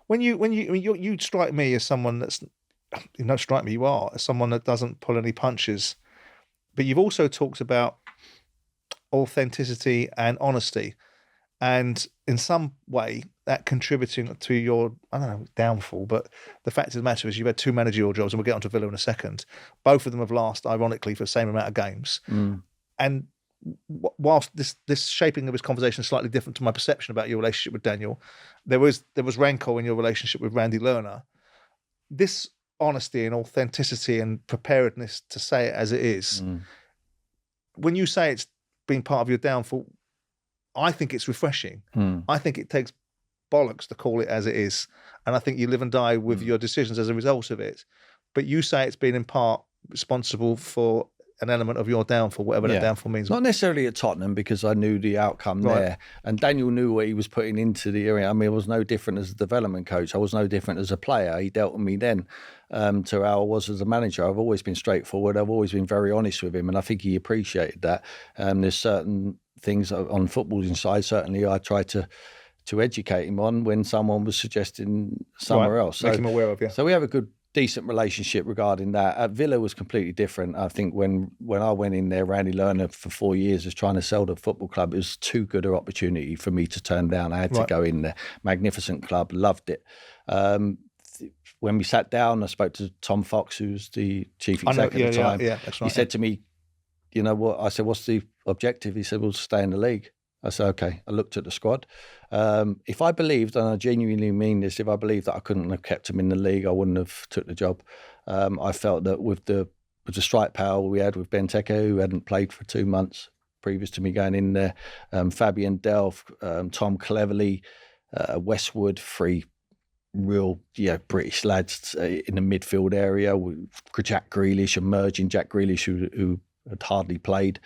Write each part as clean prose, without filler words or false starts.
You strike me as someone that's, you don't strike me, you are, as someone that doesn't pull any punches. But you've also talked about authenticity and honesty, and in some way that contributing to your, I don't know, downfall. But the fact of the matter is, you've had two managerial jobs, and we'll get onto Villa in a second. Both of them have lasted, ironically, for the same amount of games. And whilst this shaping of this conversation is slightly different to my perception about your relationship with Daniel, there was rancor in your relationship with Randy Lerner. This honesty and authenticity and preparedness to say it as it is. When you say it's been part of your downfall, I think it's refreshing. I think it takes bollocks to call it as it is, and I think you live and die with your decisions as a result of it. But you say it's been in part responsible for an element of your downfall, whatever that downfall means. Not necessarily at Tottenham, because I knew the outcome there, and Daniel knew what he was putting into the area. I mean, I was no different as a development coach. I was no different as a player. He dealt with me then to how I was as a manager. I've always been straightforward. I've always been very honest with him, and I think he appreciated that. There's certain things on footballing side, certainly I tried to educate him on when someone was suggesting somewhere else. Make him aware of, So we have a good, decent relationship regarding that. At Villa was completely different. I think when I went in there, Randy Lerner for 4 years was trying to sell the football club. It was too good an opportunity for me to turn down. I had to go in there. Magnificent club, loved it. When we sat down, I spoke to Tom Fox, who was the chief executive at the time. That's right. He said to me, you know what? I said, what's the objective? He said, we'll stay in the league. I said, okay. I looked at the squad. If I believed, and I genuinely mean this, if I believed that I couldn't have kept him in the league, I wouldn't have took the job. I felt that with the strike power we had with Benteke, who hadn't played for 2 months previous to me going in there, Fabian Delph, Tom Cleverley, Westwood, three real British lads in the midfield area, with Jack Grealish, emerging Jack Grealish, who had hardly played.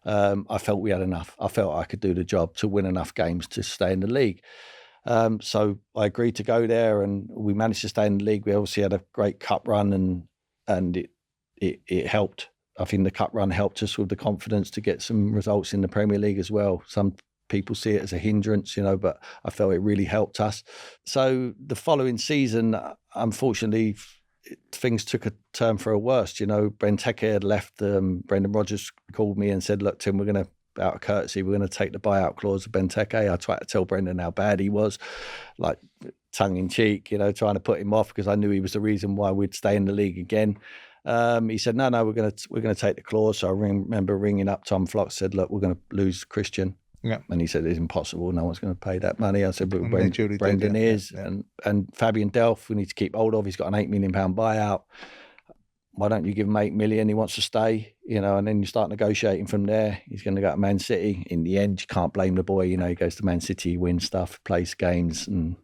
I felt we had enough. I felt I could do the job to win enough games to stay in the league. So I agreed to go there, and we managed to stay in the league. We obviously had a great cup run, and it helped. I think the cup run helped us with the confidence to get some results in the Premier League as well. Some people see it as a hindrance, but I felt it really helped us. So the following season, unfortunately, things took a turn for a worse. Benteke had left. Brendan Rodgers called me and said, look, Tim, we're going to, out of courtesy, we're going to take the buyout clause of Benteke. I tried to tell Brendan how bad he was, like tongue in cheek, trying to put him off, because I knew he was the reason why we'd stay in the league again. He said, no, we're going to take the clause. So I remember ringing up Tom Flox, said, look, we're going to lose Christian. Yeah. And he said, it's impossible. No one's going to pay that money. I said, but Brendan did, is. Yeah. And Fabian Delph, we need to keep hold of. He's got an £8 million buyout. Why don't you give him $8 million? He wants to stay, and then you start negotiating from there. He's going to go to Man City. In the end, you can't blame the boy. He goes to Man City, wins stuff, plays games, and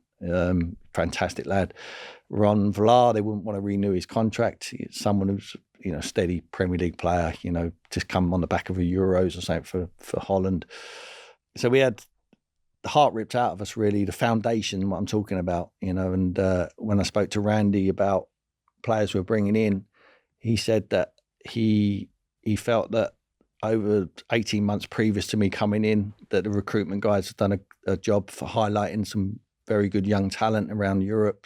fantastic lad. Ron Vlaar, they wouldn't want to renew his contract. It's someone who's, steady Premier League player, just come on the back of a Euros or something for Holland. So we had the heart ripped out of us, really, the foundation, what I'm talking about, and when I spoke to Randy about players we're bringing in, he said that he felt that over 18 months previous to me coming in, that the recruitment guys had done a job for highlighting some very good young talent around Europe,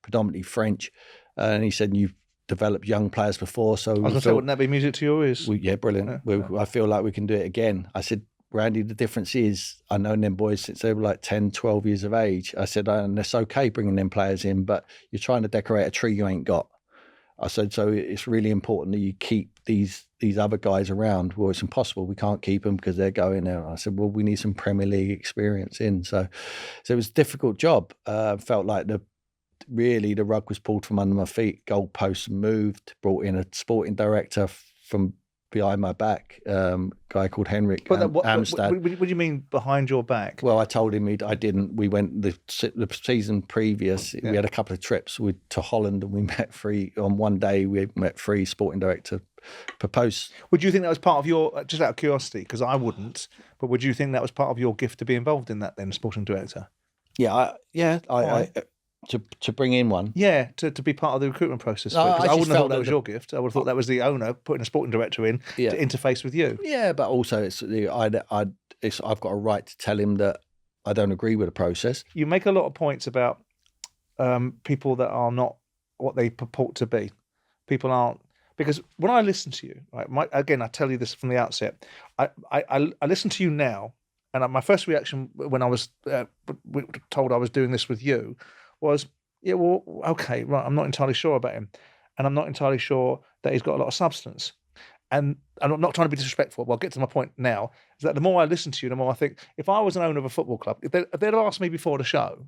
predominantly French. And he said, you've developed young players before. So I was going to say, wouldn't that be music to your ears? Brilliant. I feel like we can do it again. I said, Randy, the difference is I've known them boys since they were like 10, 12 years of age. I said, and it's okay bringing them players in, but you're trying to decorate a tree you ain't got. I said, so it's really important that you keep these other guys around. Well, it's impossible. We can't keep them because they're going there. I said, well, we need some Premier League experience in. So it was a difficult job. Felt like the rug was pulled from under my feet. Goalposts moved, brought in a sporting director from behind my back, guy called Henrik Amstad. What do you mean behind your back? Well, I told him I didn't. We went the season previous. We had a couple of trips to Holland, and we met on one day. We met sporting director proposed. Would you think that was part of your, just out of curiosity, because I wouldn't, but would you think that was part of your gift to be involved in that then, sporting director? To bring in one. Yeah, to be part of the recruitment process. Because I wouldn't have thought that was your gift. I would have thought that was the owner putting a sporting director in to interface with you. Yeah, but also I've got a right to tell him that I don't agree with the process. You make a lot of points about people that are not what they purport to be. People aren't, because when I listen to you, right? Again, I tell you this from the outset. I listen to you now, and my first reaction when I was told I was doing this with you was, yeah, well, okay, right. I'm not entirely sure about him, and I'm not entirely sure that he's got a lot of substance. And I'm not trying to be disrespectful. Well, I'll get to my point now. Is that the more I listen to you, the more I think, if I was an owner of a football club, if they'd have asked me before the show,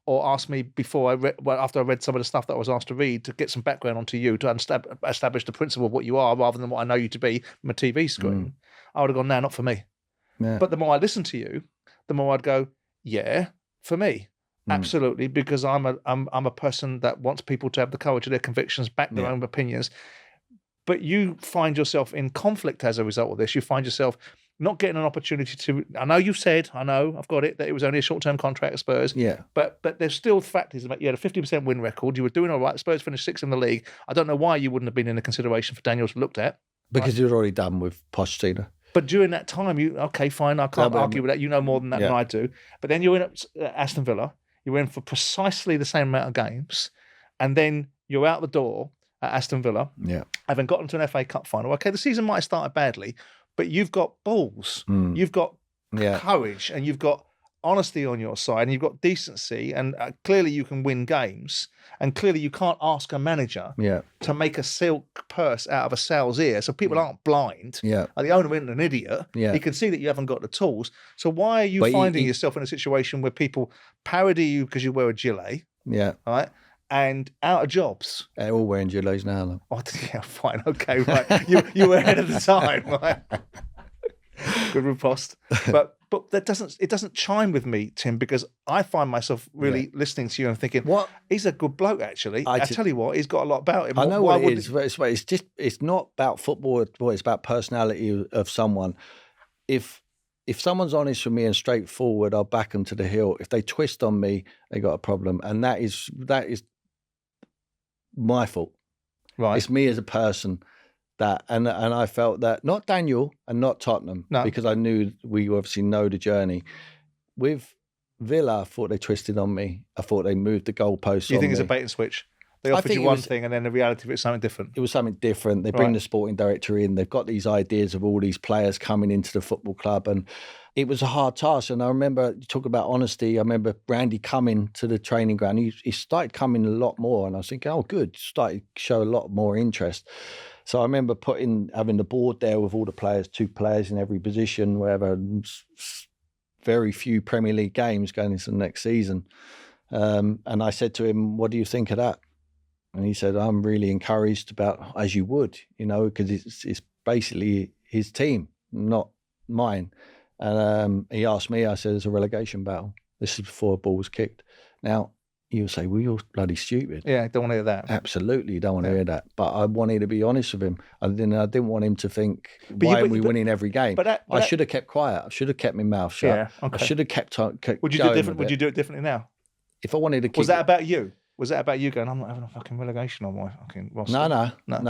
or asked me before after I read some of the stuff that I was asked to read, to get some background onto you, to establish the principle of what you are, rather than what I know you to be from a TV screen, I would have gone, no, not for me. Yeah. But the more I listen to you, the more I'd go, yeah, for me. Absolutely, because I'm a person that wants people to have the courage of their convictions, back their own opinions. But you find yourself in conflict as a result of this. You find yourself not getting an opportunity to. I know you've said, I've got it, that it was only a short-term contract at Spurs. Yeah. But there's still factors about you had a 50% win record. You were doing all right. Spurs finished 6th in the league. I don't know why you wouldn't have been in the consideration for Daniel to look at. Because you're already done with Pochettino. But during that time, okay, fine, I can't argue with that. You know more than that than I do. But then you're in at Aston Villa. You're in for precisely the same amount of games. And then you're out the door at Aston Villa, having gotten to an FA Cup final. Okay, the season might have started badly, but you've got balls, you've got courage, and you've got honesty on your side, and you've got decency, and clearly you can win games, and clearly you can't ask a manager to make a silk purse out of a sow's ear, so people aren't blind. The owner isn't an idiot. He can see that you haven't got the tools. So why are you finding yourself in a situation where people parody you because you wear a gilet? Right? And out of jobs. They're all wearing gilets now, though. Oh, yeah, fine, okay, right. You were ahead of the time, right? Good riposte. But that doesn't chime with me, Tim, because I find myself really listening to you and thinking, what? He's a good bloke, actually. I tell you what, he's got a lot about him. I know what it is. It's not about football. It's about personality of someone. If someone's honest with me and straightforward, I'll back them to the hill. If they twist on me, they got a problem, and that is my fault. Right, it's me as a person that, and I felt that, not Daniel and not Tottenham, because I knew we obviously know the journey. With Villa, I thought they twisted on me. I thought they moved the goalposts. You think it's a bait and switch? They offered you one thing, and then the reality of it's something different. It was something different. They bring the sporting director in. They've got these ideas of all these players coming into the football club, and it was a hard task. And I remember, you talk about honesty, I remember Randy coming to the training ground. He started coming a lot more, and I was thinking, oh, good. Started to show a lot more interest. So I remember having the board there with all the players, 2 players in every position, wherever. Very few Premier League games going into the next season. And I said to him, what do you think of that? And he said, I'm really encouraged about, as you would, because it's basically his team, not mine. And he asked me, I said, it's a relegation battle. This is before a ball was kicked. Now, you'll say, well, you're bloody stupid. Yeah, don't want to hear that. Absolutely, don't want to hear that. But I wanted to be honest with him. I didn't want him to think, why are we winning every game? I should have kept quiet. I should have kept my mouth shut. Yeah, okay. I should have kept Would you do different? Would you do it differently now? If I wanted to keep... Was that about you? Was that about you going, I'm not having a fucking relegation on my fucking roster? No. No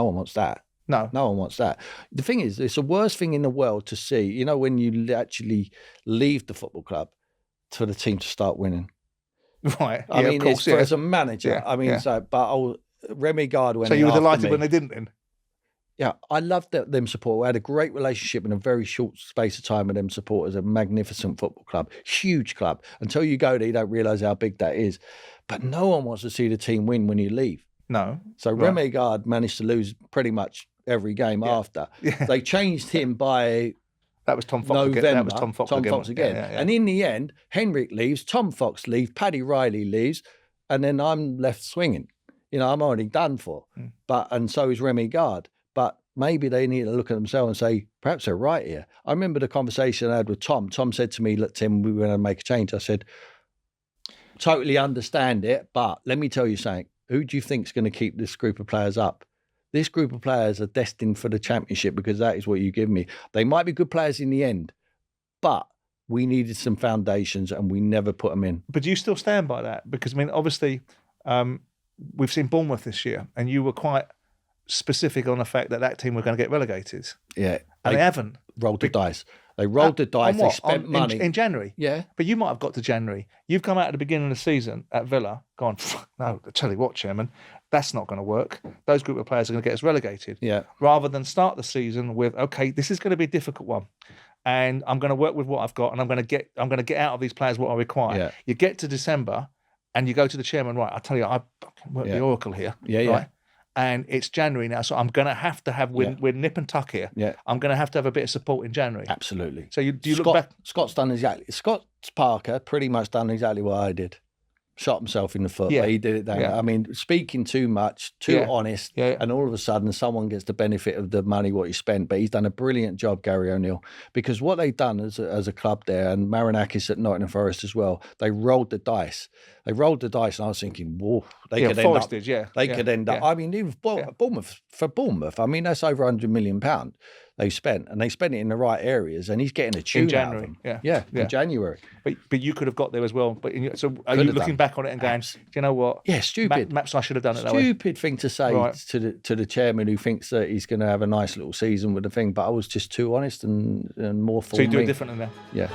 one wants that. No one wants that. The thing is, it's the worst thing in the world to see, when you actually leave the football club for the team to start winning. Right. I mean, of course, as a manager, Remy Gard went. So you were delighted when they didn't win? Yeah, I loved them support. We had a great relationship in a very short space of time with them supporters. A magnificent football club, huge club. Until you go there, you don't realise how big that is. But no one wants to see the team win when you leave. No. So Remy Gard managed to lose pretty much every game after. Yeah. They changed him by that was Tom Fox November. Again. That was Tom Fox again. Yeah. And in the end, Henrik leaves, Tom Fox leaves, Paddy Riley leaves, and then I'm left swinging. I'm already done for. And so is Remy Gard. But maybe they need to look at themselves and say, perhaps they're right here. I remember the conversation I had with Tom. Tom said to me, look, Tim, we were going to make a change. I said, totally understand it, but let me tell you something. Who do you think is going to keep this group of players up? This group of players are destined for the championship because that is what you give me. They might be good players in the end, but we needed some foundations and we never put them in. But do you still stand by that? Because, obviously, we've seen Bournemouth this year and you were quite specific on the fact that team were going to get relegated. Yeah. And they haven't. Rolled the dice. They rolled the dice. On They what? spent money in January. Yeah. But you might have got to January. You've come out at the beginning of the season at Villa, gone, no, I tell you what, Chairman, that's not going to work. Those group of players are going to get us relegated. Yeah. Rather than start the season with, okay, this is going to be a difficult one, and I'm going to work with what I've got, and I'm going to get out of these players what I require. Yeah. You get to December, and you go to the chairman, right? I tell you, I work the oracle here. Yeah. Right? And it's January now, so I'm going to have we're nip and tuck here. Yeah. I'm going to have a bit of support in January. Absolutely. So do you look back? Scott's done exactly. Scott Parker pretty much done exactly what I did. Shot himself in the foot. But he did it down. I mean, speaking too much, too honest, and all of a sudden someone gets the benefit of the money what he spent. But he's done a brilliant job, Gary O'Neill, because what they've done as a club there, and Marinakis at Nottingham Forest as well, they rolled the dice. They rolled the dice, and I was thinking, whoa, they could end up. They could end up. I mean, even Bournemouth. I mean, that's over £100 million they spent, and they spent it in the right areas, and he's getting a tune in January. Out of them. In January. But you could have got there as well. But so are you looking back on it and going, do you know what? Yeah, stupid. Perhaps I should have done it that way. Stupid thing to say to the chairman who thinks that he's going to have a nice little season with the thing. But I was just too honest and more for me. So you do it differently now. Yeah.